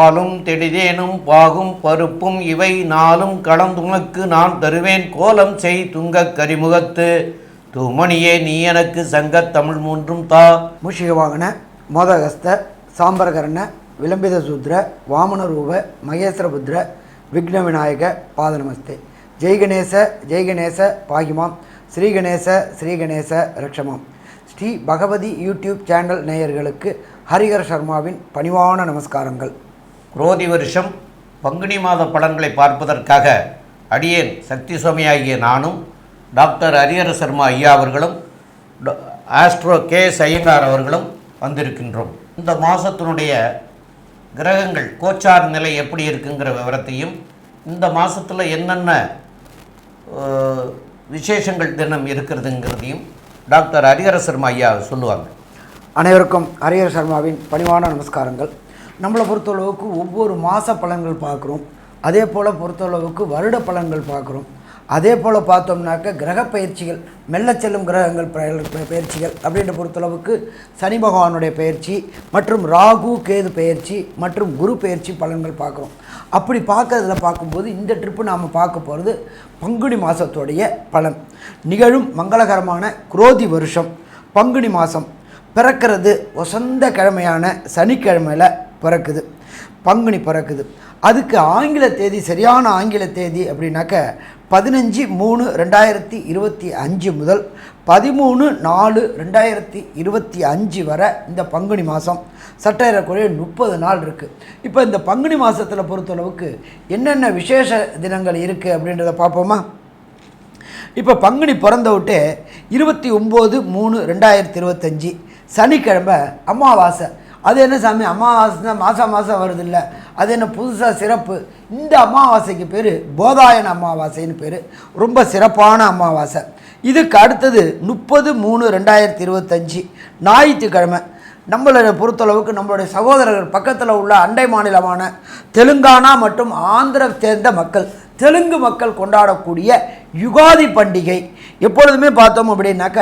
பாலும் தெடிதேனும் பாகும் பருப்பும் இவை நாளும் கலந்துனக்கு நான் தருவேன் கோலம் செய் துங்கக் கரிமுகத்து தூமணியே நீ எனக்கு சங்கத் தமிழ் மூன்றும் தா. மூஷிகவாகன மோதகஸ்த சாம்பரகரண விளம்பித சூத்ர வாமனரூப மகேஸ்வரபுத்திர விக்ன விநாயக பாதநமஸ்தே. ஜெய்கணேச பாகிமாம் ஸ்ரீகணேச ஸ்ரீகணேச ரக்ஷமாம். ஸ்ரீ பகவதி யூடியூப் சேனல் நேயர்களுக்கு ஹரிஹர சர்மாவின் பணிவான நமஸ்காரங்கள். குரோதி வருஷம் பங்குனி மாத பலன்களை பார்ப்பதற்காக அடியேன் சக்தி சுவாமியாகிய நானும் டாக்டர் ஹரிஹர சர்மா ஐயா அவர்களும் ஆஸ்ட்ரோ கே ஐயங்கார் அவர்களும் வந்திருக்கின்றோம். இந்த மாதத்தினுடைய கிரகங்கள் கோச்சார் நிலை எப்படி இருக்குங்கிற விவரத்தையும் இந்த மாதத்தில் என்னென்ன விசேஷங்கள் தினம் இருக்கிறதுங்கிறதையும் டாக்டர் ஹரிஹர சர்மா ஐயா சொல்லுவாங்க. அனைவருக்கும் ஹரிஹர சர்மாவின் பணிவான நமஸ்காரங்கள். நம்மளை பொறுத்தளவுக்கு ஒவ்வொரு மாத பலன்கள் பார்க்குறோம், அதே போல் பொறுத்தளவுக்கு வருட பலன்கள் பார்க்குறோம். அதே போல் பார்த்தோம்னாக்க கிரக பயிற்சிகள், மெல்ல செல்லும் கிரகங்கள் பயிற்சிகள் அப்படின்ற பொறுத்தளவுக்கு சனி பகவானுடைய பயிற்சி மற்றும் ராகு கேது பயிற்சி மற்றும் குரு பயிற்சி பலன்கள் பார்க்குறோம். அப்படி பார்க்கும்போது இந்த ட்ரிப்பு நாம் பார்க்க போகிறது பங்குனி மாதத்துடைய பலன். நிகழும் மங்களகரமான குரோதி வருஷம் பங்குனி மாதம் பிறக்கிறது வசந்த கிழமையான சனிக்கிழமையில் பிறக்குது, பங்குனி பிறக்குது. அதுக்கு ஆங்கில தேதி, சரியான ஆங்கில தேதி அப்படின்னாக்க 15/3/2025 முதல் 13/4/2025 வரை இந்த பங்குனி மாதம் சற்றேறக்குறைய 30 நாள் இருக்குது. இப்போ இந்த பங்குனி மாதத்தில் பொறுத்தளவுக்கு என்னென்ன விசேஷ தினங்கள் இருக்குது அப்படின்றத பார்ப்போமா. இப்போ பங்குனி பிறந்த விட்டு 29/3/2025 சனிக்கிழமை அமாவாசை. அது என்ன சாமி, அமாவாசை தான் மாதம் வருது இல்லை, அது என்ன புதுசாக சிறப்பு? இந்த அமாவாசைக்கு பேர் போதாயன அமாவாசைன்னு பேர், ரொம்ப சிறப்பான அமாவாசை. இதுக்கு அடுத்தது 30/3/2025 ஞாயிற்றுக்கிழமை. நம்மளை பொறுத்தளவுக்கு நம்மளுடைய சகோதரர்கள் பக்கத்தில் உள்ள அண்டை மாநிலமான தெலுங்கானா மற்றும் ஆந்திர சேர்ந்த மக்கள், தெலுங்கு மக்கள் கொண்டாடக்கூடிய யுகாதி பண்டிகை. எப்பொழுதுமே பார்த்தோம் அப்படின்னாக்க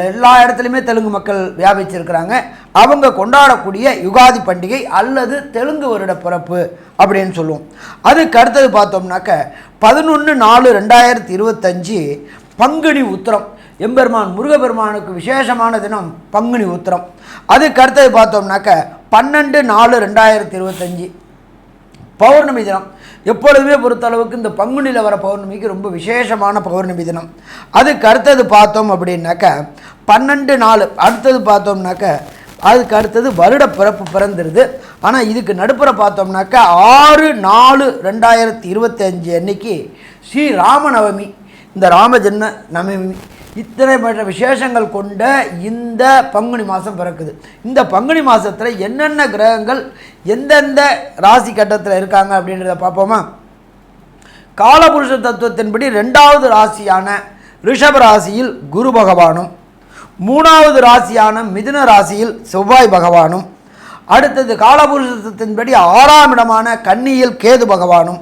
எல்லா இடத்துலையுமே தெலுங்கு மக்கள் வியாபிச்சிருக்கிறாங்க. அவங்க கொண்டாடக்கூடிய யுகாதி பண்டிகை அல்லது தெலுங்கு வருட பிறப்பு அப்படின்னு சொல்லுவோம். அதுக்கு அடுத்தது பார்த்தோம்னாக்க 11/4/2025 பங்குனி உத்திரம். எம்பெருமான் முருகப்பெருமானுக்கு விசேஷமான தினம் பங்குனி உத்திரம். அதுக்கு அடுத்தது பார்த்தோம்னாக்க 12/4/2025 பௌர்ணமி தினம். எப்பொழுதுமே பொறுத்தளவுக்கு இந்த பங்குனியில் வர பௌர்ணமிக்கு ரொம்ப விசேஷமான பௌர்ணமி தினம். அதுக்கு அடுத்தது பார்த்தோம் அப்படின்னாக்க 12/4. அடுத்தது பார்த்தோம்னாக்க அதுக்கு அடுத்தது வருட பிறப்பு பிறந்துடுது. ஆனால் இதுக்கு நடுப்புற பார்த்தோம்னாக்க 6/4/2025 அன்னைக்கு ஸ்ரீ ராமநவமி, இந்த ராமஜன்ம நவமி. இத்தனை மற்ற விசேஷங்கள் கொண்ட இந்த பங்குனி மாதம் பிறக்குது. இந்த பங்குனி மாதத்தில் என்னென்ன கிரகங்கள் எந்தெந்த ராசி கட்டத்தில் இருக்காங்க அப்படின்றத பார்ப்போமா. காலபுருஷ தத்துவத்தின்படி 2வது ராசியான ரிஷப ராசியில் குரு பகவானும், 3வது ராசியான மிதுன ராசியில் செவ்வாய் பகவானும், அடுத்தது காலபுருஷ தத்துவத்தின்படி 6ஆம் இடமான கன்னியில் கேது பகவானும்,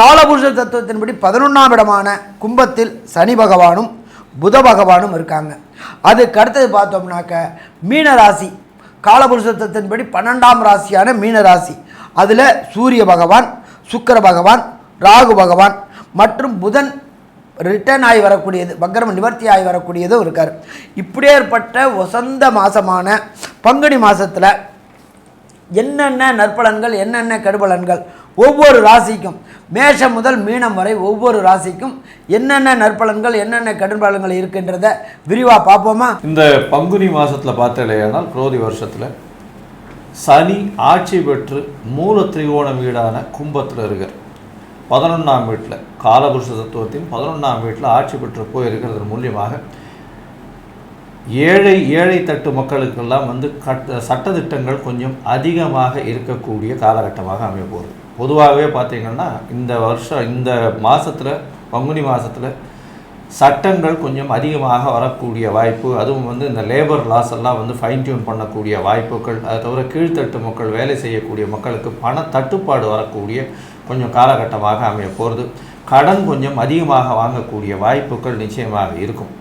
காலபுருஷ தத்துவத்தின்படி 11ஆம் இடமான கும்பத்தில் சனி பகவானும் புத பகவானும் இருக்காங்க. அதுக்கு அடுத்தது பார்த்தோம்னாக்க மீனராசி, காலபுருஷத்தின்படி 12ஆம் ராசியான மீனராசி. அதில் சூரிய பகவான், சுக்கிர பகவான், ராகு பகவான் மற்றும் புதன் ரிட்டர்ன் ஆகி வரக்கூடியது, வக்ரம் நிவர்த்தி ஆகி வரக்கூடியதும் இருக்கார். இப்படியேற்பட்ட வசந்த மாதமான பங்குனி மாதத்தில் என்னென்ன நற்பலன்கள் என்னென்ன கெடுபலன்கள் ஒவ்வொரு ராசிக்கும், மேஷம் முதல் மீனம் வரை ஒவ்வொரு ராசிக்கும் என்னென்ன நற்பலன்கள் என்னென்ன கெடுபலன்கள் இருக்கின்றத விரிவாக பார்ப்போமா. இந்த பங்குனி மாதத்தில் பார்த்தலையானால் குரோதி வருஷத்தில் சனி ஆட்சி பெற்று மூல திரிகோண வீடான கும்பத்தில் இருக்கார். 11ஆம் வீட்டில் காலபுருஷ தத்துவத்தின் 11ஆம் வீட்டில் ஆட்சி பெற்று போயிருக்கிறது மூலியமாக ஏழை தட்டு மக்களுக்கெல்லாம் சட்டத்திட்டங்கள் கொஞ்சம் அதிகமாக இருக்கக்கூடிய காலகட்டமாக அமைய போகுது. பொதுவாகவே பார்த்திங்கன்னா இந்த வருஷம் இந்த மாதத்தில் பங்குனி மாதத்தில் சட்டங்கள் கொஞ்சம் அதிகமாக வரக்கூடிய வாய்ப்பு, அதுவும் இந்த லேபர் லாஸ் எல்லாம் ஃபைன் டியூன் பண்ணக்கூடிய வாய்ப்புகள், அதை தவிர கீழ்த்தட்டு மக்கள் வேலை செய்யக்கூடிய மக்களுக்கு பண தட்டுப்பாடு வரக்கூடிய கொஞ்சம் காலகட்டமாக அமைய போகிறது. கடன் கொஞ்சம் அதிகமாக வாங்கக்கூடிய வாய்ப்புகள் நிச்சயமாக இருக்கும்.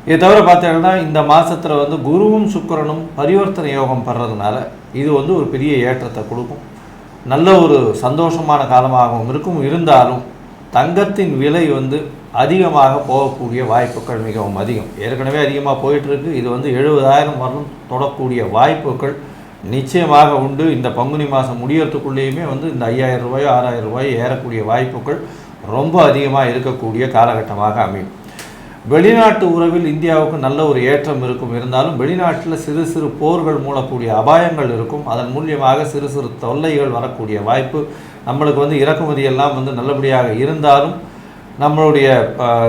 இதை தவிர பார்த்தீங்கன்னா இந்த மாதத்தில் குருவும் சுக்கிரனும் பரிவர்த்தனை யோகம் பெறதுனால இது ஒரு பெரிய ஏற்றத்தை கொடுக்கும். நல்ல ஒரு சந்தோஷமான காலமாகவும் இருக்கும். இருந்தாலும் தங்கத்தின் விலை வந்து அதிகமாக போகக்கூடிய வாய்ப்புகள் மிகவும் அதிகம். ஏற்கனவே அதிகமாக போயிட்டுருக்கு. இது வந்து 70,000 வரலும் தொடக்கூடிய வாய்ப்புகள் நிச்சயமாக உண்டு. இந்த பங்குனி மாதம் முடியறதுக்குள்ளேயுமே வந்து இந்த 5,000 ரூபாயோ 6,000 ரூபாயோ ஏறக்கூடிய வாய்ப்புகள் ரொம்ப அதிகமாக இருக்கக்கூடிய காலகட்டமாக அமையும். வெளிநாட்டு உறவில் இந்தியாவுக்கு நல்ல ஒரு ஏற்றம் இருக்கும். இருந்தாலும் வெளிநாட்டில் சிறு சிறு போர்கள் மூலக்கூடிய அபாயங்கள் இருக்கும். அதன் மூலியமாக சிறு சிறு தொல்லைகள் வரக்கூடிய வாய்ப்பு. நம்மளுக்கு வந்து இறக்குமதி எல்லாம் வந்து நல்லபடியாக இருந்தாலும் நம்மளுடைய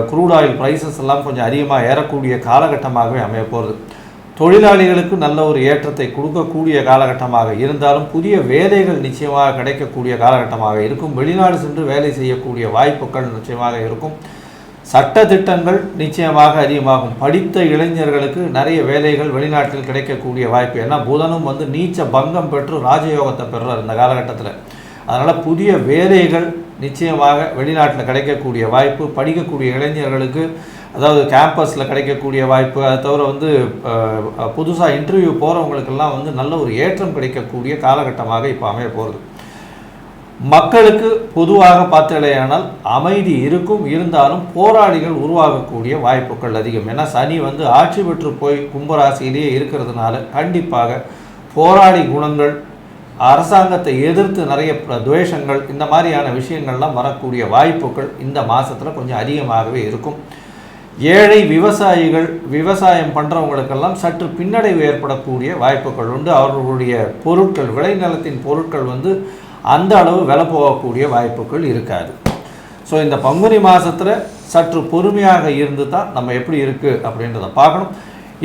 க்ரூட் ஆயில் ப்ரைஸஸ் எல்லாம் கொஞ்சம் அதிகமாக ஏறக்கூடிய காலகட்டமாகவே அமைய போகிறது. தொழிலாளிகளுக்கு நல்ல ஒரு ஏற்றத்தை கொடுக்கக்கூடிய காலகட்டமாக இருந்தாலும் புதிய வேலைகள் நிச்சயமாக கிடைக்கக்கூடிய காலகட்டமாக இருக்கும். வெளிநாடு சென்று வேலை செய்யக்கூடிய வாய்ப்புகள் நிச்சயமாக இருக்கும். சட்ட திட்டங்கள் நிச்சயமாக அதிகமாகும். படித்த இளைஞர்களுக்கு நிறைய வேலைகள் வெளிநாட்டில் கிடைக்கக்கூடிய வாய்ப்பு. ஏன்னா புதனும் வந்து நீச்ச பங்கம் பெற்று ராஜயோகத்தை பெறுறார் இந்த காலகட்டத்தில். அதனால் புதிய வேலைகள் நிச்சயமாக வெளிநாட்டில் கிடைக்கக்கூடிய வாய்ப்பு. படிக்கக்கூடிய இளைஞர்களுக்கு அதாவது கேம்பஸில் கிடைக்கக்கூடிய வாய்ப்பு. அதை தவிர வந்து புதுசாக இன்டர்வியூ போகிறவங்களுக்கெல்லாம் வந்து நல்ல ஒரு ஏற்றம் கிடைக்கக்கூடிய காலகட்டமாக இப்போ அமைய போகிறது. மக்களுக்கு பொதுவாக பார்த்தலையானால் அமைதி இருக்கும். இருந்தாலும் போராளிகள் உருவாகக்கூடிய வாய்ப்புகள் அதிகம். ஏன்னா சனி வந்து ஆட்சி பெற்று போய் கும்பராசியிலேயே இருக்கிறதுனால கண்டிப்பாக போராளி குணங்கள், அரசாங்கத்தை எதிர்த்து நிறைய துவேஷங்கள், இந்த மாதிரியான விஷயங்கள்லாம் வரக்கூடிய வாய்ப்புகள் இந்த மாதத்தில் கொஞ்சம் அதிகமாகவே இருக்கும். ஏழை விவசாயிகள், விவசாயம் பண்ணுறவங்களுக்கெல்லாம் சற்று பின்னடைவு ஏற்படக்கூடிய வாய்ப்புகள் உண்டு. அவர்களுடைய பொருட்கள், விளைநிலத்தின் பொருட்கள் வந்து அந்த அளவு விலை போகக்கூடிய வாய்ப்புகள் இருக்காது. ஸோ இந்த பங்குனி மாதத்தில் சற்று பொறுமையாக இருந்து தான் நம்ம எப்படி இருக்குது அப்படின்றத பார்க்கணும்.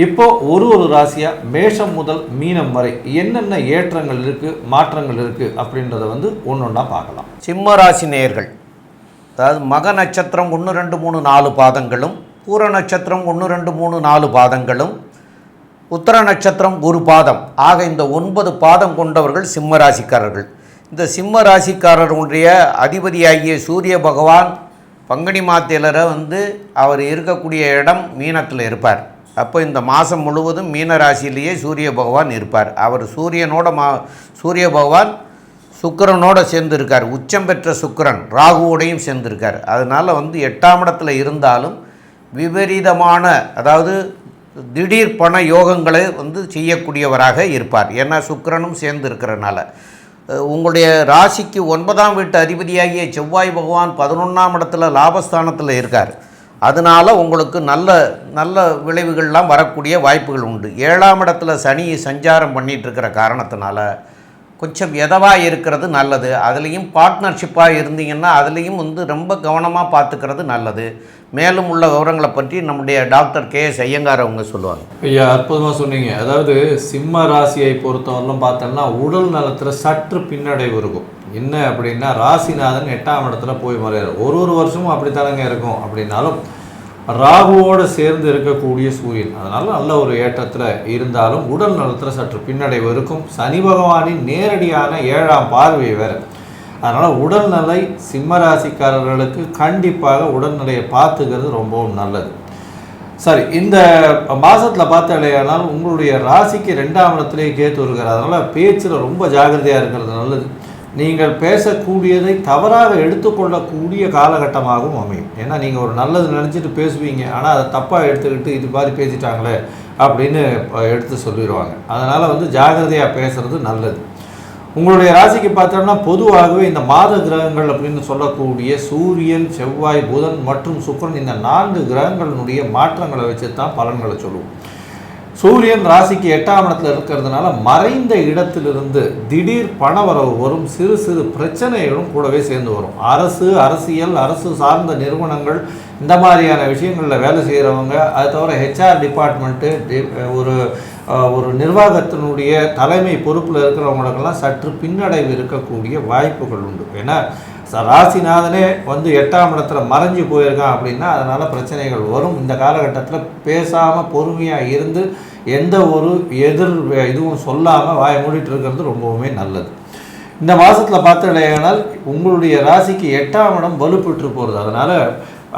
இப்போது ஒரு ராசியாக மேஷம் முதல் மீனம் வரை என்னென்ன ஏற்றங்கள் இருக்குது, மாற்றங்கள் இருக்குது அப்படின்றத வந்து ஒன்று ஒன்றா பார்க்கலாம். சிம்ம ராசி நேயர்கள், அதாவது மக நட்சத்திரம் 1, 2, 3, 4 பாதங்களும், பூர நட்சத்திரம் 1, 2, 3, 4 பாதங்களும், உத்தர நட்சத்திரம் 1 பாதம் ஆக இந்த 9 பாதம் கொண்டவர்கள் சிம்ம ராசிக்காரர்கள். இந்த சிம்ம ராசிக்காரருடைய அதிபதியாகிய சூரிய பகவான் பங்குனி மாதத்திலரை வந்து அவர் இருக்கக்கூடிய இடம் மீனத்தில் இருப்பார். அப்போ இந்த மாதம் முழுவதும் மீன ராசியிலேயே சூரிய பகவான் இருப்பார். அவர் சூரிய பகவான் சுக்கிரனோடு சேர்ந்துருக்கார். உச்சம் பெற்ற சுக்கிரன் ராகுவோடையும் சேர்ந்துருக்கார். அதனால் வந்து 8ஆம் இடத்துல இருந்தாலும் விபரீதமான, அதாவது திடீர் பண யோகங்களை வந்து செய்யக்கூடியவராக இருப்பார். ஏன்னா சுக்கிரனும் சேர்ந்து இருக்கிறனால. உங்களுடைய ராசிக்கு 9ஆம் வீட்டு அதிபதியாகிய செவ்வாய் பகவான் 11ஆம் இடத்துல லாபஸ்தானத்தில் இருக்கார். அதனால் உங்களுக்கு நல்ல நல்ல விளைவுகள்லாம் வரக்கூடிய வாய்ப்புகள் உண்டு. 7ஆம் இடத்துல சனி சஞ்சாரம் பண்ணிகிட்ருக்கிற காரணத்தினால கொஞ்சம் எதவாக இருக்கிறது நல்லது. அதுலேயும் பார்ட்னர்ஷிப்பாக இருந்தீங்கன்னா அதுலேயும் வந்து ரொம்ப கவனமாக பார்த்துக்கிறது நல்லது. மேலும் உள்ள விவரங்களை பற்றி நம்முடைய டாக்டர் KS ஐயங்கார் அவங்க சொல்லுவாங்க. ஐயா, அற்புதமாக சொன்னீங்க. அதாவது சிம்ம ராசியை பொறுத்தவரையிலும் பார்த்தோம்னா உடல் நலத்தில் சற்று பின்னடைவு இருக்கும். என்ன அப்படின்னா ராசிநாதன் 8ஆம் இடத்துல போய் மறையார். ஒரு வருஷமும் அப்படித்தானங்க இருக்கும். அப்படின்னாலும் ராகுவோடு சேர்ந்து இருக்கக்கூடிய சூரியன், அதனால் நல்ல ஒரு ஏற்றத்தில் இருந்தாலும் உடல் நலத்தில் சற்று பின்னடைவு இருக்கும். சனி பகவானின் நேரடியான 7ஆம் பார்வை வேறு. அதனால் உடல்நிலை சிம்ம ராசிக்காரர்களுக்கு கண்டிப்பாக உடல்நிலையை பார்த்துக்கிறது ரொம்பவும் நல்லது. சரி, இந்த மாதத்தில் பார்த்தாலேயானால் உங்களுடைய ராசிக்கு 2ஆம் இடத்துலேயே கேத்து வருகிறார். அதனால் பேச்சில் ரொம்ப ஜாகிரதையாக இருக்கிறது நல்லது. நீங்கள் பேசக்கூடியதை தவறாக எடுத்துக்கொள்ளக்கூடிய காலகட்டமாகவும் அமையும். ஏன்னா நீங்கள் ஒரு நல்லது நினச்சிட்டு பேசுவீங்க, ஆனால் அதை தப்பாக எடுத்துக்கிட்டு இது மாதிரி பேசிட்டாங்களே அப்படின்னு எடுத்து சொல்லிடுவாங்க. அதனால் வந்து ஜாகிரதையாக பேசுகிறது நல்லது. உங்களுடைய ராசிக்கு பார்த்தோம்னா பொதுவாகவே இந்த மாத கிரகங்கள் அப்படின்னு சொல்லக்கூடிய சூரியன், செவ்வாய், புதன் மற்றும் சுக்கிரன், இந்த 4 கிரகங்களினுடைய மாற்றங்களை வச்சு தான் பலன்களை சொல்லுவோம். சூரியன் ராசிக்கு 8ஆம் இடத்துல இருக்கிறதுனால மறைந்த இடத்திலிருந்து திடீர் பணவரவு வரும். சிறு சிறு பிரச்சனைகளும் கூடவே சேர்ந்து வரும். அரசு, அரசியல், அரசு சார்ந்த நிறுவனங்கள், இந்த மாதிரியான விஷயங்களில் வேலை செய்கிறவங்க, அது தவிர HR டிபார்ட்மெண்ட்டு, ஒரு நிர்வாகத்தினுடைய தலைமை பொறுப்பில் இருக்கிறவங்களுக்கெல்லாம் சற்று பின்னடைவு இருக்கக்கூடிய வாய்ப்புகள் உண்டு. ஏன்னா ராசிநாதனே வந்து 8ஆம் இடத்துல மறைஞ்சு போயிருக்கான் அப்படின்னா அதனால் பிரச்சனைகள் வரும். இந்த காலகட்டத்தில் பேசாமல் பொறுமையாக இருந்து எந்த ஒரு இதுவும் சொல்லாமல் வாயை மூடிட்டு இருக்கிறது ரொம்பவுமே நல்லது. இந்த மாதத்தில் பார்த்தீங்கன்னா உங்களுடைய ராசிக்கு 8ஆம் இடம் வலுப்பெற்று போகிறது. அதனால்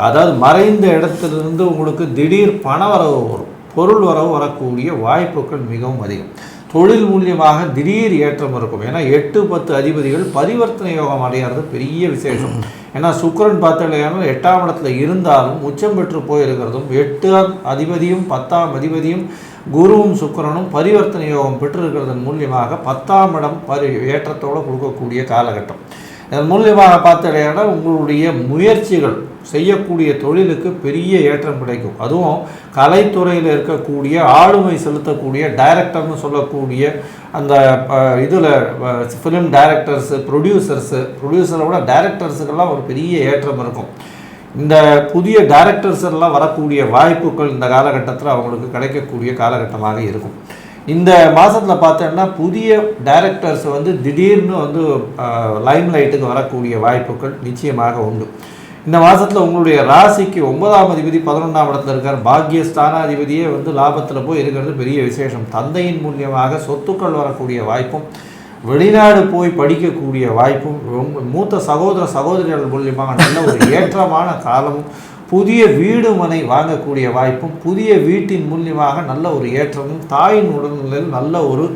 அதாவது மறைந்த இடத்துலேருந்து உங்களுக்கு திடீர் பண வரவு வரும், பொருள் வரவு வரக்கூடிய வாய்ப்புகள் மிகவும் அதிகம். தொழில் மூலியமாக திடீர் ஏற்றம் இருக்கும். ஏன்னா 8-10 அதிபதிகள் பரிவர்த்தனை யோகம் அடைகிறது பெரிய விசேஷம். ஏன்னா சுக்கிரன் பார்த்தீங்கன்னா 8ஆம் இடத்துல இருந்தாலும் உச்சம் பெற்று போயிருக்கிறதும் 8ஆம் அதிபதியும் 10ஆம் அதிபதியும் குருவும் சுக்கிரனும் பரிவர்த்தனை யோகம் பெற்றிருக்கிறதன் மூலியமாக 10ஆம் இடம் ஏற்றத்தோடு கொடுக்கக்கூடிய காலகட்டம். இதன் மூலியமாக பார்த்தீங்கன்னா உங்களுடைய முயற்சிகள் செய்யக்கூடிய தொழிலுக்கு பெரிய ஏற்றம் கிடைக்கும். அதுவும் கலைத்துறையில் இருக்கக்கூடிய ஆளுமை செலுத்தக்கூடிய டைரக்டர்னு சொல்லக்கூடிய அந்த இதில் ஃபிலிம் டைரக்டர்ஸு ப்ரொடியூசரை விட டைரக்டர்ஸுக்கெல்லாம் ஒரு பெரிய ஏற்றம் இருக்கும். இந்த புதிய டைரக்டர்ஸ் எல்லாம் வரக்கூடிய வாய்ப்புகள் இந்த காலகட்டத்தில் அவங்களுக்கு கிடைக்கக்கூடிய காலகட்டமாக இருக்கும். இந்த மாதத்தில் பார்த்தோன்னா புதிய டைரக்டர்ஸ் திடீர்னு லைம் லைட்டுக்கு வரக்கூடிய வாய்ப்புகள் நிச்சயமாக உண்டு. இந்த மாதத்தில் உங்களுடைய ராசிக்கு 9ஆம் அதிபதி 11ஆம் இடத்துல இருக்கார். பாக்கிய ஸ்தானாதிபதியே லாபத்தில் போய் இருக்கிறது பெரிய விசேஷம். தந்தையின் மூலியமாக சொத்துக்கள் வரக்கூடிய வாய்ப்பும், வெளிநாடு போய் படிக்கக்கூடிய வாய்ப்பும், மூத்த சகோதரிகள் மூலியமாக நல்ல ஒரு ஏற்றமான காலமும், புதிய வீடு மனை வாங்கக்கூடிய வாய்ப்பும், புதிய வீட்டின் மூலியமாக நல்ல ஒரு ஏற்றமும், தாயின் உடல்நிலையில் நல்ல ஒரு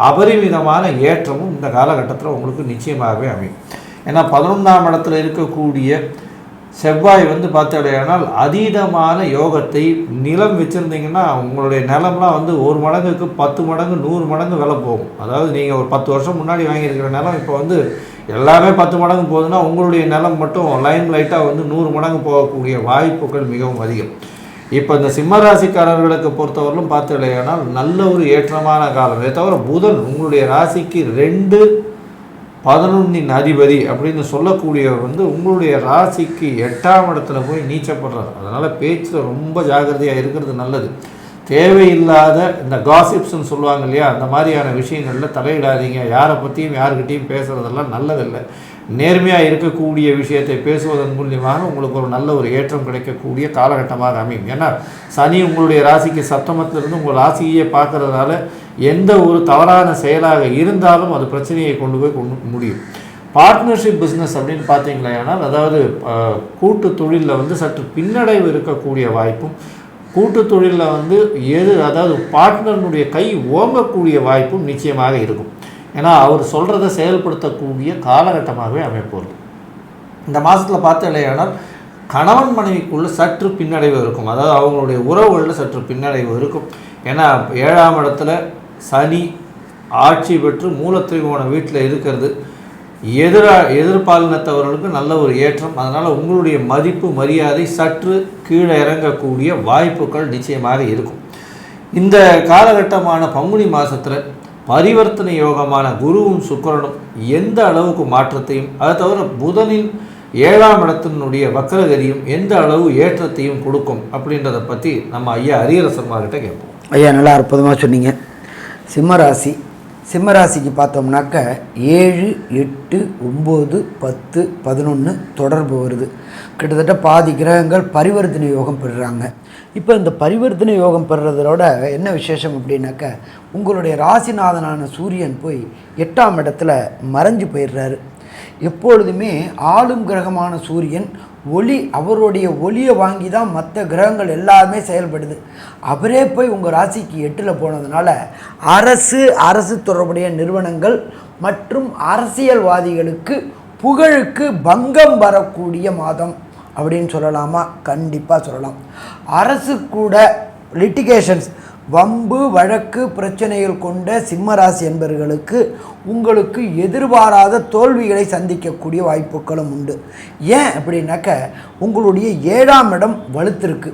அபரிமிதமான ஏற்றமும் இந்த காலகட்டத்தில் உங்களுக்கு நிச்சயமாகவே அமையும். ஏன்னா 11ஆம் இடத்துல இருக்கக்கூடிய செவ்வாய் பார்த்தடையானால் அதீதமான யோகத்தை நிலம் வச்சுருந்தீங்கன்னா உங்களுடைய நிலம்லாம் 1 மடங்குக்கு 10 மடங்கு 100 மடங்கு விலை போகும். அதாவது நீங்கள் ஒரு 10 வருஷம் முன்னாடி வாங்கியிருக்கிற நிலம் இப்போ எல்லாமே 10 மடங்கு போகுதுன்னா உங்களுடைய நிலம் மட்டும் லைம் லைட்டாக 100 மடங்கு போகக்கூடிய வாய்ப்புகள் மிகவும் அதிகம். இப்போ இந்த சிம்மராசிக்காரர்களுக்கு பொறுத்தவரையிலும் பார்த்தடையானால் நல்ல ஒரு ஏற்றமான காலம். இதை தவிர புதன் உங்களுடைய ராசிக்கு 2-11 அதிபதி அப்படின்னு சொல்லக்கூடியவர் உங்களுடைய ராசிக்கு 8ஆம் இடத்துல போய் நீச்சப்படுறார். அதனால் பேச்சில் ரொம்ப ஜாக்கிரதையாக இருக்கிறது நல்லது. தேவையில்லாத இந்த காசிப்ஸ்ன்னு சொல்லுவாங்க இல்லையா, அந்த மாதிரியான விஷயங்களில் தலையிடாதீங்க. யாரை பற்றியும் யாருக்கிட்டையும் பேசுகிறதெல்லாம் நல்லதில்லை. நேர்மையாக இருக்கக்கூடிய விஷயத்தை பேசுவதன் மூலியமாக உங்களுக்கு ஒரு நல்ல ஒரு ஏற்றம் கிடைக்கக்கூடிய காலகட்டமாக அமையும். ஏன்னா சனி உங்களுடைய ராசிக்கு சப்தமத்திலிருந்து உங்கள் ராசியை பார்க்கறதால எந்த ஒரு தவறான செயலாக இருந்தாலும் அது பிரச்சனையை கொண்டு போய் முடியும். பார்ட்னர்ஷிப் பிஸ்னஸ் அப்படின்னு பார்த்தீங்களா, அதாவது கூட்டு தொழிலில் சற்று பின்னடைவு இருக்கக்கூடிய வாய்ப்பும், கூட்டு தொழிலில் அதாவது பார்ட்னருடைய கை ஓங்கக்கூடிய வாய்ப்பும் நிச்சயமாக இருக்கும். ஏன்னா அவர் சொல்கிறத செயல்படுத்தக்கூடிய காலகட்டமாகவே அமைப்போகுது. இந்த மாதத்தில் பார்த்தீங்களேனால் கணவன் மனைவிக்குள்ளே சற்று பின்னடைவு இருக்கும். அதாவது அவங்களுடைய உறவுகளில் சற்று பின்னடைவு இருக்கும். ஏன்னா 7ஆம் இடத்துல சனி ஆட்சி பெற்று மூலத்திரிகோண வீட்டில் இருக்கிறது எதிர்பாலினத்தவர்களுக்கு நல்ல ஒரு ஏற்றம். அதனால் உங்களுடைய மதிப்பு மரியாதை சற்று கீழே இறங்கக்கூடிய வாய்ப்புகள் நிச்சயமாக இருக்கும். இந்த காலகட்டமான பங்குனி மாதத்தில் பரிவர்த்தனை யோகமான குருவும் சுக்கிரனும் எந்த அளவுக்கு மாற்றத்தையும், அதை தவிர புதனின் 7ஆம் இடத்தினுடைய வக்கரகதியும் எந்த அளவு ஏற்றத்தையும் கொடுக்கும் அப்படின்றத பற்றி நம்ம ஐயா அரியரசர்மார்கிட்ட கேட்போம். ஐயா நல்லா அற்புதமாக சொன்னீங்க. சிம்மராசிக்கு பார்த்தோம்னாக்க 7, 8, 9, 10, 11 தொடர்பு வருது. கிட்டத்தட்ட பாதி கிரகங்கள் பரிவர்த்தனை யோகம் பெறுறாங்க. இப்போ இந்த பரிவர்த்தனை யோகம் பெறுறதோட என்ன விசேஷம் அப்படின்னாக்க, உங்களுடைய ராசிநாதனான சூரியன் போய் 8ஆம் இடத்துல மறைஞ்சு போயிடுறாரு. எப்பொழுதுமே ஆளும் கிரகமான சூரியன் அவருடைய ஒளியை வாங்கி தான் மற்ற கிரகங்கள் எல்லாமே செயல்படுது. அவரே போய் உங்கள் ராசிக்கு 8ல் போனதுனால அரசு தொடர்புடைய நிறுவனங்கள் மற்றும் அரசியல்வாதிகளுக்கு புகழுக்கு பங்கம் வரக்கூடிய மாதம் அப்படின்னு சொல்லலாமா? கண்டிப்பாக சொல்லலாம். அரசு கூட லிட்டிகேஷன்ஸ், வம்பு வழக்கு பிரச்சனைகள் கொண்ட சிம்மராசி என்பவர்களுக்கு உங்களுக்கு எதிர்பாராத தோல்விகளை சந்திக்கக்கூடிய வாய்ப்புகளும் உண்டு. ஏன் அப்படின்னாக்க, உங்களுடைய 7ஆம் இடம் வலுத்திருக்கு.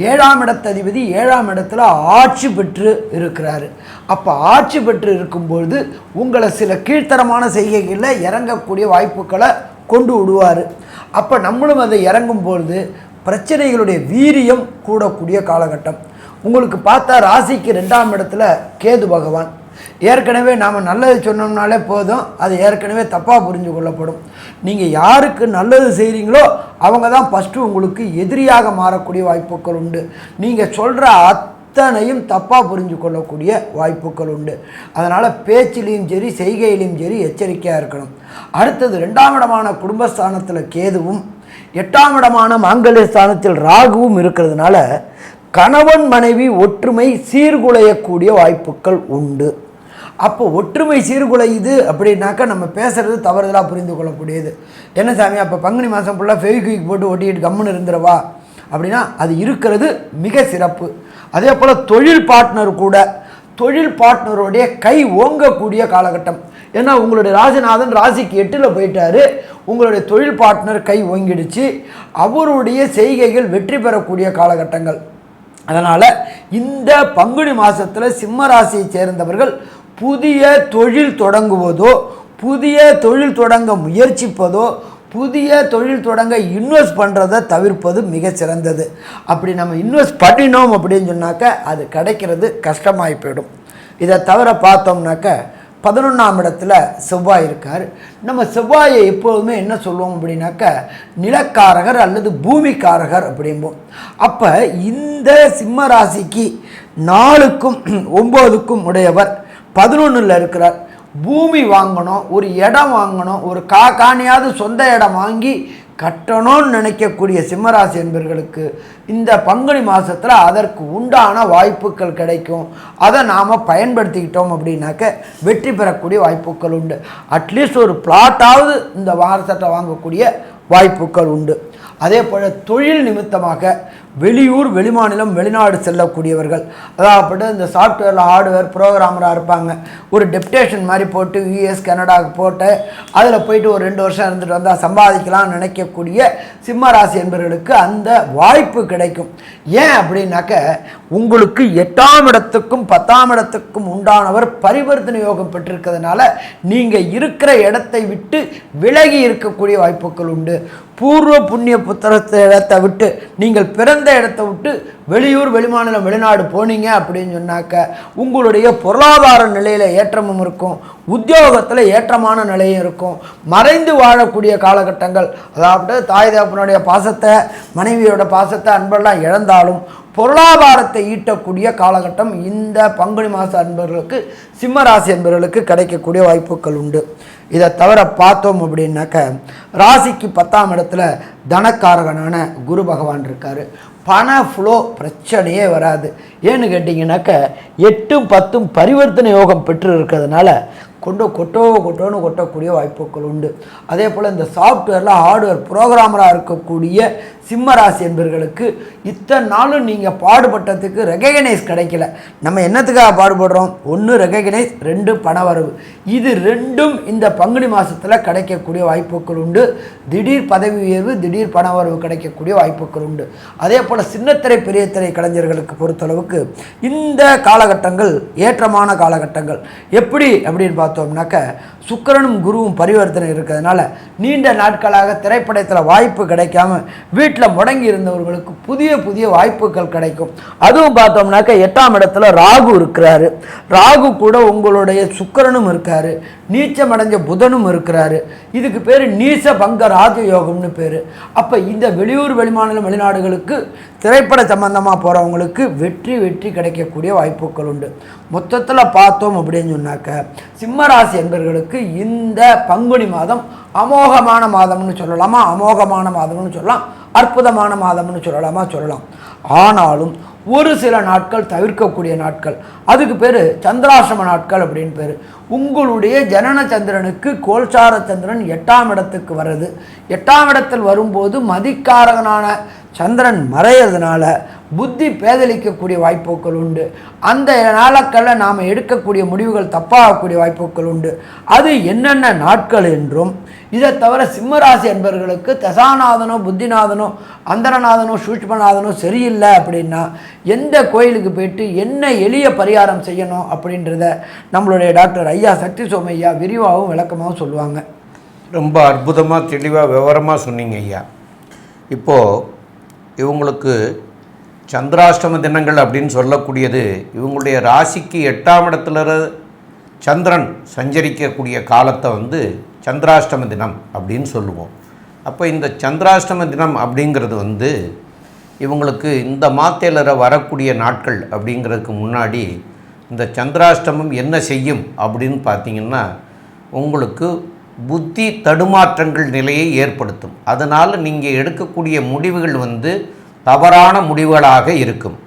7ஆம் இடத்ததிபதி 7ஆம் இடத்துல ஆட்சி பெற்று இருக்கிறாரு. அப்போ ஆட்சி பெற்று இருக்கும்பொழுது உங்களை சில கீழ்த்தரமான செய்கைகளில் இறங்கக்கூடிய வாய்ப்புகளை கொண்டு விடுவார். அப்போ நம்மளும் அதை இறங்கும்பொழுது பிரச்சனைகளுடைய வீரியம் கூடக்கூடிய காலகட்டம். உங்களுக்கு பார்த்தா ராசிக்கு 2ஆம் இடத்துல கேது பகவான். ஏற்கனவே நாம் நல்லது சொன்னோம்னாலே போதும், அது ஏற்கனவே தப்பாக புரிஞ்சு கொள்ளப்படும். நீங்கள் யாருக்கு நல்லது செய்கிறீங்களோ அவங்க தான் ஃபஸ்ட்டு உங்களுக்கு எதிரியாக மாறக்கூடிய வாய்ப்புகள் உண்டு. நீங்கள் சொல்கிற அத்தனையும் தப்பாக புரிஞ்சு கொள்ளக்கூடிய வாய்ப்புகள் உண்டு. அதனால் பேச்சிலையும் சரி செய்கையிலையும் சரி எச்சரிக்கையாக இருக்கணும். அடுத்தது 2ஆம் இடமான குடும்பஸ்தானத்தில் கேதுவும் 8ஆம் இடமான மாங்கல்ய ஸ்தானத்தில் ராகுவும் இருக்கிறதுனால கணவன் மனைவி ஒற்றுமை சீர்குலையக்கூடிய வாய்ப்புகள் உண்டு. அப்போ ஒற்றுமை சீர்குலையுது அப்படின்னாக்கா நம்ம பேசுகிறது தவறுதலாக புரிந்து கொள்ளக்கூடியது. என்ன சாமி அப்போ பங்குனி மாதம் ஃபுல்லாக ஃபெவிக்விக் போட்டு ஒட்டிட்டு கம்முன்னு இருந்துருவா அப்படின்னா அது இருக்கிறது மிக சிறப்பு. அதே போல் தொழில் பார்ட்னருடைய கை ஓங்கக்கூடிய காலகட்டம். ஏன்னா உங்களுடைய ராசிநாதன் ராசிக்கு 8ல் போயிட்டாரு, உங்களுடைய தொழில் பார்ட்னர் கை ஓங்கிடுச்சு, அவருடைய செய்கைகள் வெற்றி பெறக்கூடிய காலகட்டங்கள். அதனால் இந்த பங்குனி மாதத்தில் சிம்ம ராசியை சேர்ந்தவர்கள் புதிய தொழில் தொடங்குவதோ, புதிய தொழில் தொடங்க முயற்சிப்பதோ, புதிய தொழில் தொடங்க இன்வெஸ்ட் பண்ணுறதை தவிர்ப்பது மிக சிறந்தது. அப்படி நம்ம இன்வெஸ்ட் பண்ணினோம் அப்படின்னு சொன்னாக்க அது கிடைக்கிறது கஷ்டமாகி போயிடும். இதை தவிர பார்த்தோம்னாக்க 11ஆம் இடத்துல செவ்வாய் இருக்கார். நம்ம செவ்வாயை எப்போதுமே என்ன சொல்லுவோம் அப்படின்னாக்க நிலக்காரகர் அல்லது பூமிக்காரகர் அப்படிம்போம். அப்போ இந்த சிம்ம ராசிக்கு 4க்கும் 9க்கும் உடையவர் 11ல் இருக்கிறார். பூமி வாங்கணும், ஒரு இடம் வாங்கணும், ஒரு காணியாவது சொந்த இடம் வாங்கி கட்டணும்னு நினைக்கக்கூடிய சிம்மராசி என்பவர்களுக்கு இந்த பங்குனி மாதத்தில் அதற்கு உண்டான வாய்ப்புகள் கிடைக்கும். அதை நாம் பயன்படுத்திக்கிட்டோம் அப்படின்னாக்க வெற்றி பெறக்கூடிய வாய்ப்புகள் உண்டு. அட்லீஸ்ட் ஒரு பிளாட்டாவது இந்த வாரத்தை வாங்கக்கூடிய வாய்ப்புகள் உண்டு. அதே போல் தொழில் நிமித்தமாக வெளியூர் வெளிமாநிலம் வெளிநாடு செல்லக்கூடியவர்கள், அதாவது இந்த சாஃப்ட்வேரில் ஹார்ட்வேர் ப்ரோக்ராமராக இருப்பாங்க, ஒரு டெப்டேஷன் மாதிரி போட்டு US கனடாவுக்கு போட்டு அதில் போயிட்டு ஒரு 2 வருஷம் இருந்துட்டு வந்தால் சம்பாதிக்கலாம்னு நினைக்கக்கூடிய சிம்ம ராசி என்பவர்களுக்கு அந்த வாய்ப்பு கிடைக்கும். ஏன் அப்படின்னாக்க உங்களுக்கு 8ஆம் இடத்துக்கும் 10ஆம் இடத்துக்கும் உண்டானவர் பரிவர்த்தனை யோகம் பெற்றிருக்கிறதுனால நீங்கள் இருக்கிற இடத்தை விட்டு விலகி இருக்கக்கூடிய வாய்ப்புகள் உண்டு. பூர்வ புண்ணிய புத்திரத்தை இடத்தை விட்டு நீங்கள் பிறந்த இடத்தை விட்டு வெளியூர் வெளிமாநிலம் வெளிநாடு போனீங்க அப்படின்னு சொன்னாக்க உங்களுடைய பொருளாதார நிலையில் ஏற்றமும் இருக்கும், உத்தியோகத்தில் ஏற்றமான நிலையும் இருக்கும். மறைந்து வாழக்கூடிய காலகட்டங்கள், அதாவது தாய் தகப்பனுடைய பாசத்தை மனைவியோட பாசத்தை அன்பெல்லாம் இழந்தாலும் பொருளாதாரத்தை ஈட்டக்கூடிய காலகட்டம் இந்த பங்குனி மாத அன்பர்களுக்கு சிம்மராசி என்பவர்களுக்கு கிடைக்கக்கூடிய வாய்ப்புகள் உண்டு. இதை தவிர பார்த்தோம் அப்படின்னாக்க ராசிக்கு 10ஆம் இடத்துல தனக்காரகனான குரு பகவான் இருக்கார். பண ஃப்ளோ பிரச்சனையே வராது. ஏன்னு கேட்டிங்கனாக்க 8ம் 10ம் பரிவர்த்தனை யோகம் பெற்று இருக்கிறதுனால கொட்டோன்னு கொட்டக்கூடிய வாய்ப்புகள் உண்டு. அதே போல் இந்த சாஃப்ட்வேரில் ஹார்ட்வேர் ப்ரோக்ராமராக இருக்கக்கூடிய சிம்ம ராசி என்பவர்களுக்கு இத்தனை நாளும் நீங்கள் பாடுபட்டதுக்கு ரெகக்னைஸ் கிடைக்கல. நம்ம என்னத்துக்காக பாடுபடுறோம்? 1 ரெகக்னைஸ், 2 பணவரவு. இது 2ம் இந்த பங்குனி மாதத்தில் கிடைக்கக்கூடிய வாய்ப்புகள் உண்டு. திடீர் பதவி உயர்வு, திடீர் பணவரவு கிடைக்கக்கூடிய வாய்ப்புகள் உண்டு. அதே போல் சின்னத்திரை பெரிய திரை கலைஞர்களுக்கு பொறுத்தளவுக்கு இந்த காலகட்டங்கள் ஏற்றமான காலகட்டங்கள். எப்படி அப்படின்னு பார்த்தோம்னாக்க சுக்கிரனும் குருவும் பரிவர்த்தனை இருக்கிறதுனால நீண்ட நாட்களாக திரைப்படத்தில் வாய்ப்பு கிடைக்காம வீட்டில் முடங்கி இருந்தவர்களுக்கு புதிய வாய்ப்புகள் கிடைக்கும். அதுவும் பார்த்தோம்னாக்க 8ஆம் இடத்துல ராகு இருக்கிறாரு. ராகு கூட உங்களுடைய சுக்கிரனும் இருக்காரு, நீச்சம் அடைஞ்ச புதனும் இருக்கிறாரு. இதுக்கு பேர் நீச பங்க ராஜ யோகம்னு பேர். அப்போ இந்த வெளியூர் வெளிமாநிலம் வெளிநாடுகளுக்கு திரைப்பட சம்பந்தமாக போகிறவங்களுக்கு வெற்றி கிடைக்கக்கூடிய வாய்ப்புகள் உண்டு. மொத்தத்தில் பார்த்தோம் அப்படின்னு சொன்னாக்க சிம்மராசி என்பவர்களுக்கு இந்த பங்குனி மாதம் அமோகமான மாதம்னு சொல்லலாமா, அமோகமான மாதம்னு சொல்லலாம், அற்புதமான மாதம்னு சொல்லலாம். ஆனாலும் ஒரு சில நாட்கள் தவிர்க்கக்கூடிய நாட்கள், அதுக்கு பேர் சந்திராசிரம நாட்கள் அப்படின்னு பேர். உங்களுடைய ஜனன சந்திரனுக்கு கோல்சார சந்திரன் 8ஆம் இடத்துக்கு வருது. 8ஆம் இடத்தில் வரும்போது மதிக்காரகனான சந்திரன் மறையிறதுனால புத்தி பேதலிக்கக்கூடிய வாய்ப்புகள் உண்டு. அந்த நாட்களில் நாம் எடுக்கக்கூடிய முடிவுகள் தப்பாகக்கூடிய வாய்ப்புகள் உண்டு. அது என்னென்ன நாட்கள் என்றும், இதை தவிர சிம்மராசி என்பவர்களுக்கு தசாநாதனோ புத்திநாதனோ அந்தரநாதனோ சூட்சுமநாதனோ சரியில்லை அப்படின்னா எந்த கோயிலுக்கு போயிட்டு என்ன எளிய பரிகாரம் செய்யணும் அப்படின்றத நம்மளுடைய டாக்டர் ஐயா சக்தி சோமையா விரிவாகவும் விளக்கமாகவும் சொல்லுவாங்க. ரொம்ப அற்புதமாக தெளிவாக விவரமாக சொன்னீங்க ஐயா. இப்போது இவங்களுக்கு சந்திராஷ்டம தினங்கள் அப்படின்னு சொல்லக்கூடியது இவங்களுடைய ராசிக்கு 8ஆம் இடத்துல சந்திரன் சஞ்சரிக்கக்கூடிய காலத்தை சந்திராஷ்டம தினம் அப்படின்னு சொல்லுவோம். அப்போ இந்த சந்திராஷ்டம தினம் அப்படிங்கிறது இவங்களுக்கு இந்த மாதத்தில் வரக்கூடிய நாட்கள் அப்படிங்கிறதுக்கு முன்னாடி இந்த சந்திராஷ்டமம் என்ன செய்யும் அப்படின்னு பார்த்தீங்கன்னா உங்களுக்கு புத்தி தடுமாற்றங்கள் நிலையை ஏற்படுத்தும். அதனால் நீங்கள் எடுக்கக்கூடிய முடிவுகள் தவறான முடிவுகளாக இருக்கும்.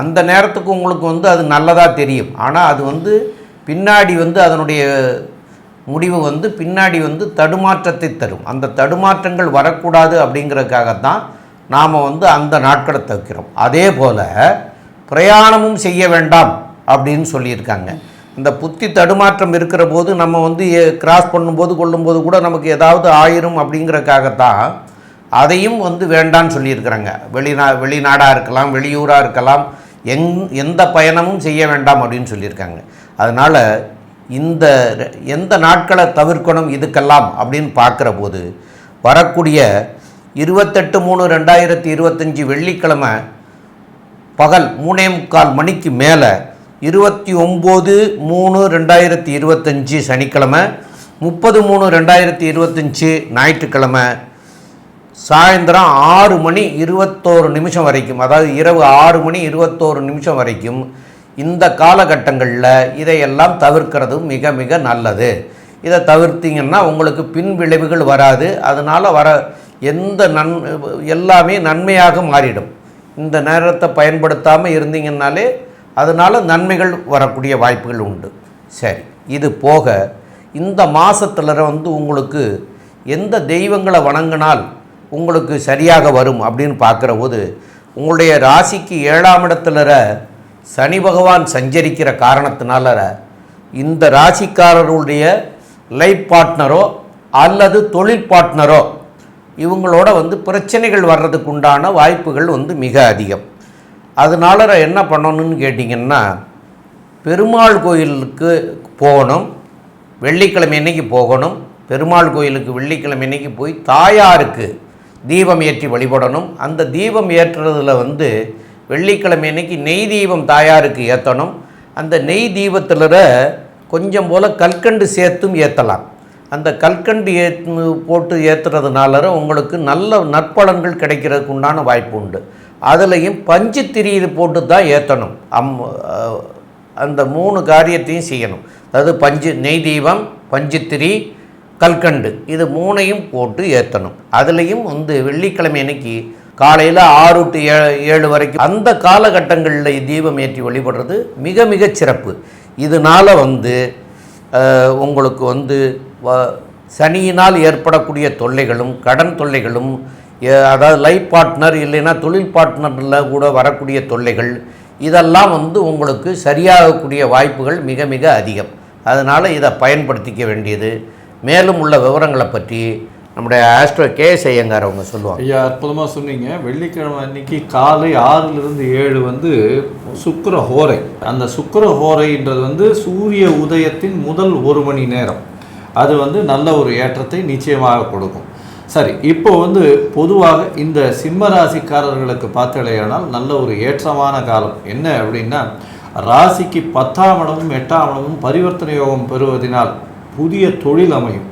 அந்த நேரத்துக்கு உங்களுக்கு அது நல்லதாக தெரியும். ஆனால் அது பின்னாடி வந்து அதனுடைய முடிவு வந்து பின்னாடி வந்து தடுமாற்றத்தை தரும். அந்த தடுமாற்றங்கள் வரக்கூடாது அப்படிங்கிறதுக்காகத்தான் நாம் வந்து அந்த நாட்களை தவிர்க்கிறோம். அதே போல் பிரயாணமும் செய்ய வேண்டாம் அப்படின்னு சொல்லியிருக்காங்க. இந்த புத்தி தடுமாற்றம் இருக்கிற போது நம்ம வந்து கிராஸ் பண்ணும்போது கொள்ளும்போது கூட நமக்கு ஏதாவது ஆயிரும் அப்படிங்கிறதுக்காகத்தான் அதையும் வந்து வேண்டான்னு சொல்லியிருக்கிறாங்க. வெளிநாடாக இருக்கலாம், வெளியூராக இருக்கலாம், எந்த பயணமும் செய்ய வேண்டாம் அப்படின்னு சொல்லியிருக்காங்க. அதனால் எந்த நாட்களை தவிர்க்கணும் இதுக்கெல்லாம் அப்படின்னு பார்க்குற போது வரக்கூடிய 28/3/2025 வெள்ளிக்கிழமை பகல் 3:45 மணிக்கு மேலே 29/3/2025 சனிக்கிழமை, 30/3/2025 ஞாயிற்றுக்கிழமை சாயந்தரம் 6:21 வரைக்கும், அதாவது இரவு 6:21 வரைக்கும் இந்த காலகட்டங்களில் இதையெல்லாம் தவிர்க்கிறது மிக மிக நல்லது. இதை தவிர்த்திங்கன்னா உங்களுக்கு பின் விளைவுகள் வராது. அதனால் எல்லாமே நன்மையாக மாறிடும். இந்த நேரத்தை பயன்படுத்தாமல் இருந்தீங்கன்னாலே அதனால் நன்மைகள் வரக்கூடிய வாய்ப்புகள் உண்டு. சரி, இது போக இந்த மாதத்தில் வந்து உங்களுக்கு எந்த தெய்வங்களை வணங்கினால் உங்களுக்கு சரியாக வரும் அப்படின்னு பார்க்குற போது உங்களுடைய ராசிக்கு 7ஆம் இடத்துல சனி பகவான் சஞ்சரிக்கிற காரணத்தினால இந்த ராசிக்காரருடைய லைஃப் பார்ட்னரோ அல்லது தொழில் பார்ட்னரோ இவங்களோட வந்து பிரச்சனைகள் வர்றதுக்கு உண்டான வாய்ப்புகள் வந்து மிக அதிகம். அதனால என்ன பண்ணணும்னு கேட்டிங்கன்னா, பெருமாள் கோயிலுக்கு போகணும். வெள்ளிக்கிழமை அன்னைக்கு போகணும். பெருமாள் கோயிலுக்கு வெள்ளிக்கிழமை அன்னைக்கு போய் தாயாருக்கு தீபம் ஏற்றி வழிபடணும். அந்த தீபம் ஏற்றுறதுல வந்து வெள்ளிக்கிழமை அன்னைக்கு நெய் தீபம் தாயாருக்கு ஏற்றணும். அந்த நெய் தீபத்தில் கொஞ்சம் போல் கல்கண்டு சேர்த்தும் ஏற்றலாம். அந்த கல்கண்டு போட்டு ஏற்றுறதுனால உங்களுக்கு நல்ல நற்பலன்கள் கிடைக்கிறதுக்கு உண்டான வாய்ப்பு உண்டு. அதுலேயும் பஞ்சு திரியில் போட்டு தான் ஏற்றணும். அந்த 3 காரியத்தையும் செய்யணும். அதாவது நெய் தீபம், பஞ்சுத்திரி, கல்கண்டு, இது 3ஐயும் போட்டு ஏற்றணும். அதுலேயும் வந்து வெள்ளிக்கிழமை அன்னைக்கு காலையில் 6 to 7 வரைக்கும் அந்த காலகட்டங்களில் தீபம் ஏற்றி வழிபடுறது மிக மிக சிறப்பு. இதனால் வந்து உங்களுக்கு வந்து சனியினால் ஏற்படக்கூடிய தொல்லைகளும் கடன் தொல்லைகளும், அதாவது லைஃப் பார்ட்னர் இல்லைன்னா தொழில் பார்ட்னரில் கூட வரக்கூடிய தொல்லைகள், இதெல்லாம் வந்து உங்களுக்கு சரியாகக்கூடிய வாய்ப்புகள் மிக மிக அதிகம். அதனால் இதை பயன்படுத்திக்க வேண்டியது. மேலும் உள்ள விவரங்களை பற்றி நம்முடைய ஆஸ்ட்ரோ கேஎஸ் ஐயங்கார் அவங்க சொல்லுவாங்க. ஐயா, அற்புதமாக சொன்னீங்க. வெள்ளிக்கிழமை அன்னைக்கு காலை 6லிருந்து 7 வந்து சுக்கிர ஹோரை. அந்த சுக்கிர ஹோரைன்றது வந்து சூரிய உதயத்தின் முதல் 1 மணி நேரம். அது வந்து நல்ல ஒரு ஏற்றத்தை நிச்சயமாக கொடுக்கும். சரி, இப்போ வந்து பொதுவாக இந்த சிம்ம ராசிக்காரர்களுக்கு பார்த்தலையானால் நல்ல ஒரு ஏற்றமான காலம் என்ன அப்படின்னா, ராசிக்கு 10ஆம் இடமும் 8ஆம் இடமும் பரிவர்த்தனை யோகம் பெறுவதனால் புதிய தொழில் அமையும்.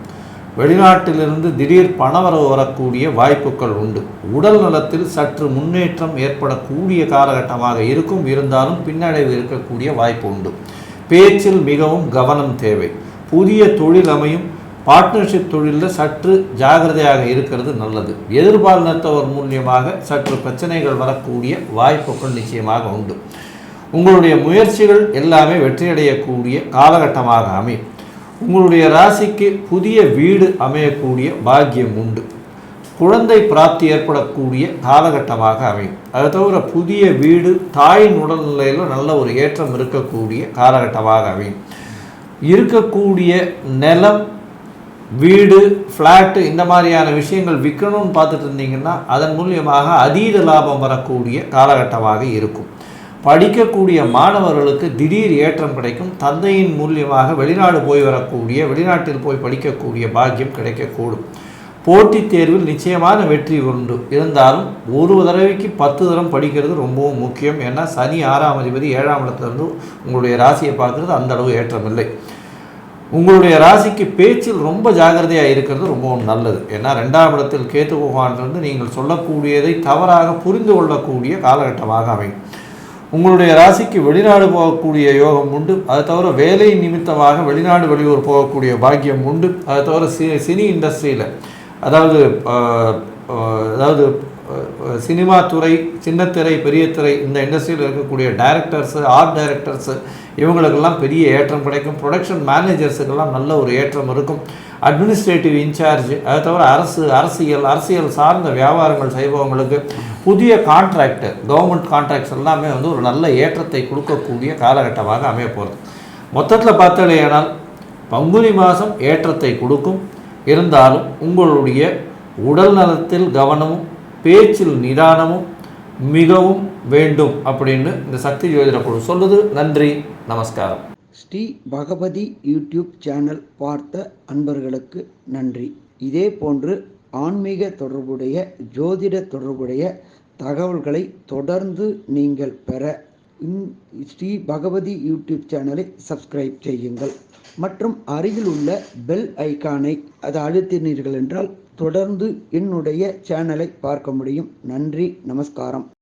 வெளிநாட்டிலிருந்து திடீர் பணவரவு வரக்கூடிய வாய்ப்புகள் உண்டு. உடல் நலத்தில் சற்று முன்னேற்றம் ஏற்படக்கூடிய காலகட்டமாக இருக்கும். இருந்தாலும் பின்னடைவு இருக்கக்கூடிய வாய்ப்பு உண்டு. பேச்சில் மிகவும் கவனம் தேவை. புதிய தொழில் அமையும். பார்ட்னர்ஷிப் தொழிலில் சற்று ஜாகிரதையாக இருக்கிறது நல்லது. எதிர்பாலினத்தவர் மூலியமாக சற்று பிரச்சனைகள் வரக்கூடிய வாய்ப்புகள் நிச்சயமாக உண்டு. உங்களுடைய முயற்சிகள் எல்லாமே வெற்றியடையக்கூடிய காலகட்டமாக அமையும். உங்களுடைய ராசிக்கு புதிய வீடு அமையக்கூடிய பாக்கியம் உண்டு. குழந்தை பிராப்தி ஏற்படக்கூடிய காலகட்டமாக அமையும். அதை தவிர புதிய வீடு, தாயின் உடல்நிலையில் நல்ல ஒரு ஏற்றம் இருக்கக்கூடிய காலகட்டமாக அமையும். இருக்கக்கூடிய நிலம், வீடு, ஃப்ளாட்டு, இந்த மாதிரியான விஷயங்கள் விற்கணும்னு பார்த்துட்டு இருந்தீங்கன்னா அதன் மூலியமாக அதீத லாபம் வரக்கூடிய காலகட்டமாக இருக்கும். படிக்கக்கூடிய மாணவர்களுக்கு திடீர் ஏற்றம் கிடைக்கும். தந்தையின் மூலியமாக வெளிநாடு போய் வரக்கூடிய, வெளிநாட்டில் போய் படிக்கக்கூடிய பாக்கியம் கிடைக்கக்கூடும். போட்டித் தேர்வில் நிச்சயமான வெற்றி உண்டு. இருந்தாலும் ஒரு தடவைக்கு 10 தரம் படிக்கிறது ரொம்பவும் முக்கியம். ஏன்னா சனி 6ஆம் அதிபதி 7ஆம் இடத்துலேருந்து உங்களுடைய ராசியை பார்க்குறது அந்த அளவு ஏற்றம் இல்லை. உங்களுடைய ராசிக்கு பேச்சில் ரொம்ப ஜாகிரதையாக இருக்கிறது ரொம்பவும் நல்லது. ஏன்னா 2ஆம் இடத்தில் கேத்து பகவான் நீங்கள் சொல்லக்கூடியதை தவறாக புரிந்து கொள்ளக்கூடிய காலகட்டமாக அமையும். உங்களுடைய ராசிக்கு வெளிநாடு போகக்கூடிய யோகம் உண்டு. அதை தவிர வேலை நிமித்தமாக வெளிநாடு வெளியூர் போகக்கூடிய பாக்கியம் உண்டு. அதை தவிர சினி இண்டஸ்ட்ரியில், அதாவது சினிமா துறை, சின்னத்திரை, பெரிய திரை இந்த இண்டஸ்ட்ரியில் இருக்கக்கூடிய டைரக்டர்ஸு, ஆர்ட் டைரக்டர்ஸு இவங்களுக்கெல்லாம் பெரிய ஏற்றம் கிடைக்கும். ப்ரொடக்ஷன் மேனேஜர்ஸுக்கெல்லாம் நல்ல ஒரு ஏற்றம் இருக்கும். அட்மினிஸ்ட்ரேட்டிவ் இன்சார்ஜ், அதை தவிர அரசியல் சார்ந்த வியாபாரங்கள் செய்பவங்களுக்கு புதிய கான்ட்ராக்டு, கவர்மெண்ட் கான்ட்ராக்ட்ஸ் எல்லாமே வந்து ஒரு நல்ல ஏற்றத்தை கொடுக்கக்கூடிய காலகட்டமாக அமைய போகிறது. மொத்தத்தில் பார்த்தாலேயானால் பங்குனி மாதம் ஏற்றத்தை கொடுக்கும். இருந்தாலும் உங்களுடைய உடல் நலத்தில் கவனமும் பேச்சில் நிதானமும் மிகவும் வேண்டும் அப்படின்னு இந்த சக்தி ஜோதிட குழு சொல்லுது. நன்றி, நமஸ்காரம். ஸ்ரீ பகவதி யூடியூப் சேனல் பார்த்த அன்பர்களுக்கு நன்றி. இதே போன்று ஆன்மீக தொடர்புடைய, ஜோதிட தொடர்புடைய தகவல்களை தொடர்ந்து நீங்கள் பெற ஸ்ரீ பகவதி யூடியூப் சேனலை சப்ஸ்கிரைப் செய்யுங்கள் மற்றும் அருகில் உள்ள பெல் ஐக்கானை அதை அழுத்தினீர்கள் என்றால் தொடர்ந்து என்னுடைய சேனலை பார்க்க முடியும். நன்றி, நமஸ்காரம்.